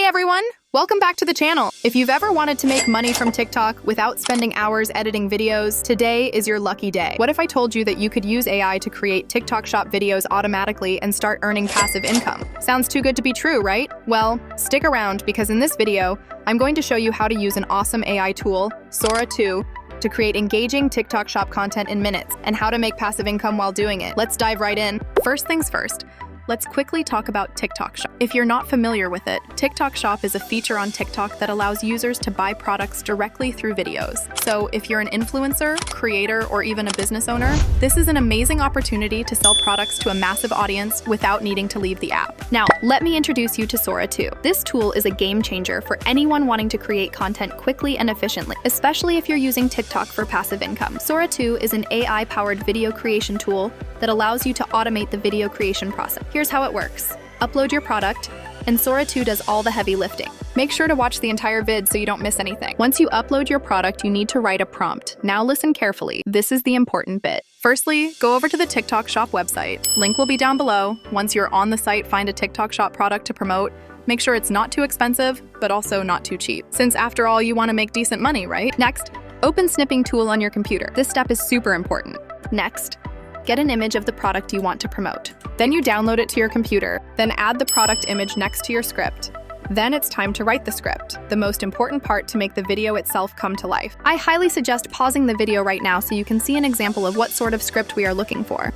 everyone! Welcome back to the channel. If you've ever wanted to make money from TikTok without spending hours editing videos, today is your lucky day. What if I told you that you could use AI to create TikTok Shop videos automatically and start earning passive income? Sounds too good to be true, right? Well, stick around because in this video, I'm going to show you how to use an awesome AI tool, Sora 2, to create engaging TikTok Shop content in minutes and how to make passive income while doing it. Let's dive right in. First things first. Let's quickly talk about TikTok Shop. If you're not familiar with it, TikTok Shop is a feature on TikTok that allows users to buy products directly through videos. So if you're an influencer, creator, or even a business owner, this is an amazing opportunity to sell products to a massive audience without needing to leave the app. Now, let me introduce you to Sora 2. This tool is a game changer for anyone wanting to create content quickly and efficiently, especially if you're using TikTok for passive income. Sora 2 is an AI-powered video creation tool that allows you to automate the video creation process. Here's how it works. Upload your product, and Sora 2 does all the heavy lifting. Make sure to watch the entire vid so you don't miss anything. Once you upload your product, you need to write a prompt. Now listen carefully. This is the important bit. Firstly, go over to the TikTok Shop website. Link will be down below. Once you're on the site, find a TikTok Shop product to promote. Make sure it's not too expensive, but also not too cheap. Since after all, you want to make decent money, right? Next, open snipping tool on your computer. This step is super important. Next, get an image of the product you want to promote. Then you download it to your computer. Then add the product image next to your script. Then it's time to write the script, the most important part to make the video itself come to life. I highly suggest pausing the video right now so you can see an example of what sort of script we are looking for.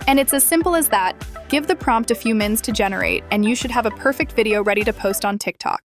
And it's as simple as that. Give the prompt a few minutes to generate, and you should have a perfect video ready to post on TikTok.